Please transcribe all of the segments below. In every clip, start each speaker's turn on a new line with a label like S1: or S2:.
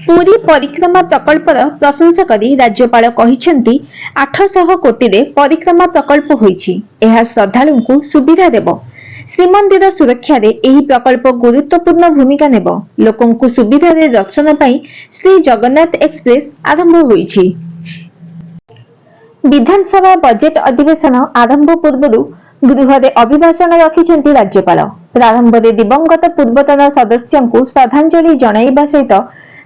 S1: पुरी परिक्रमा प्रकल्पर प्रशंसा करी राज्यपाल कहिसेंती 800 कोटी रे परिक्रमा प्रकल्प होईछि। एहा श्रद्धालु को सुविधा देव। श्रीमंदिर सुरक्षा रे एही प्रकल्प गुरुत्वपूर्ण भूमिका नेब। लोकन को सुविधा रे दर्शन पई श्री जगन्नाथ एक्सप्रेस आरंभ होईछि। विधानसभा बजेट अधिवेशन आरंभ पूर्व गृह रे अभिभाषण रखिसेंती राज्यपाल। प्रारंभ रे दिवंगत पूर्वतन सदस्यों को श्रद्धांजलि जणाइबा सहित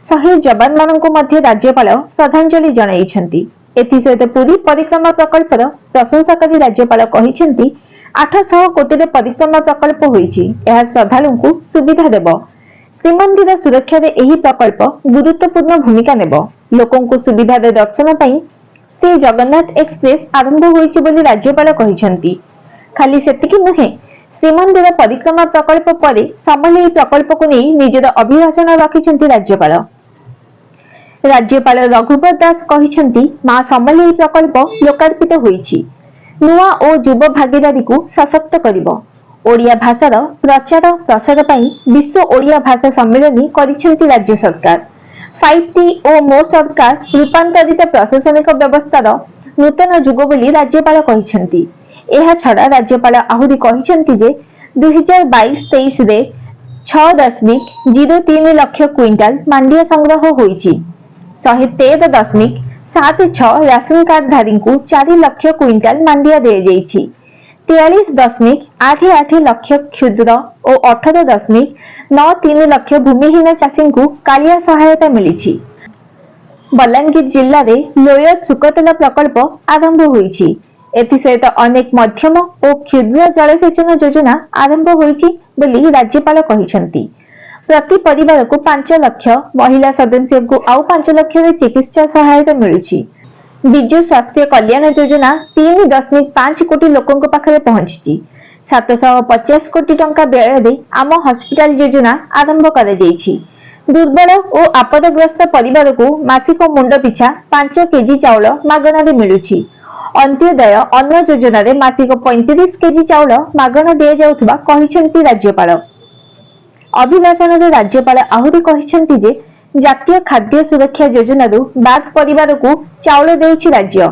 S1: 100 जवान मानक मध्य राज्यपाल श्रद्धांजलि जणाइछंती। एथि सहित पुरी परिक्रमा प्रकल्पर प्रशंसा करी राज्यपाल कहिसेंती 800 कोटी रे परिक्रमा प्रकल्प होईछि। एहा श्रद्धालु को सुविधा देव। श्रीमंदिर सुरक्षा रे एही प्रकल्प गुरुत्वपूर्ण भूमिका नेब। लोकन को सुविधा दे दर्शन पई श्री जगन्नाथ एक्सप्रेस आरंभ होईछि बोली राज्यपाल कहिसेंती। खाली सेतिकी नुहे, श्रीमंदिर परिक्रमा प्रकल्प पर समलेई प्रकल्प को नहीं निजर अभिभाषण रखिसेंती राज्यपाल। राज्यपाल रघुवर दास कहिसेंती मां समलेई प्रकल्प लोकार्पित होईछि। नुआ और युव भागीदारी को सशक्त करिवो। ओडिया भाषार प्रचार प्रसार पई विश्व ओडिया भाषा सम्मेलन करिसेंती राज्य सरकार। 5T और मो सरकार रूपांतरित प्रशासनिक व्यवस्थार नूतन युग बोली राज्यपाल कहिसेंती। एहा छड़ा राज्यपाल आहुरी कहिसेंती जे 2022-23 रे 6.03 लाख क्विंटाल मांडिया संग्रह होईछि। 113.76 राशन कार्ड धारी को 4 लाख क्विंटाल मांडिया दे जाइछि। 43.88 लाख क्षुद्र और 18.93 लाख भूमिहीन चाषी को कालिया सहायता मिली। बलांगीर जिल्ला रे लोयर सुकतला प्रकल्प आरंभ होईछि। एथि सहित अनेक मध्यम और क्षुद्र जलसेचन योजना आरंभ होईछि बोली राज्यपाल कहिसेंती। प्रति परिवार को 5 लाख, महिला सदस्य को आउ 5 लाख रे चिकित्सा सहायता मिलुछि। विजु स्वास्थ्य कल्याण योजना 3.5 कोटी लोकों पाखरे पहुंची। 750 कोटी टंका व्यय दे आम हॉस्पिटल योजना आरंभ करा जाइछि। दुर्बल और आपदग्रस्त परिवार को मासिक मुंड पिछा 5 केजी चाउल मागणा रे मिलुछि। अंत्योदय अन्न योजना रे मासिक 35 केजी चाउल मागणा दिया जाउथबा कहिसेंती राज्यपाल। अभिभाषण रे राज्यपाल आहुरी कहिसेंती जे जातीय खाद्य सुरक्षा योजना रु बाद परिवार को चाउल देउछि राज्य।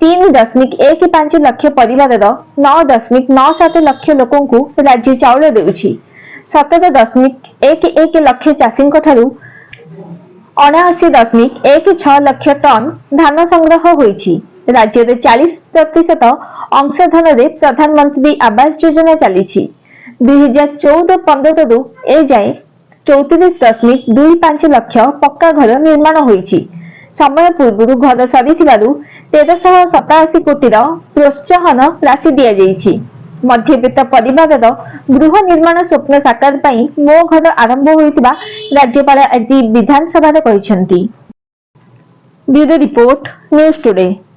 S1: 3.15 लाख परिवार 9.97 लाख लोकों को राज्य चाउल देउछि। 17.11 लाख चाषी ठारू 79.16 लाख टन धान संग्रह होईछि। राज्य में 40% अंशधन रे प्रधानमंत्री आवास योजना चली। 2014-15 रु ए जाए 34.25 लाख पक्का घर निर्माण होईछि। समय पूर्व घर सरी 1387 कोटी प्रोत्साहन राशि दिया जाइछि। मध्यवित्त परिवार गृह निर्माण स्वप्न साकार पई मो घर आरंभ होइतिबा राज्यपाल आज विधानसभा कहिसेंती। Bureau report news today.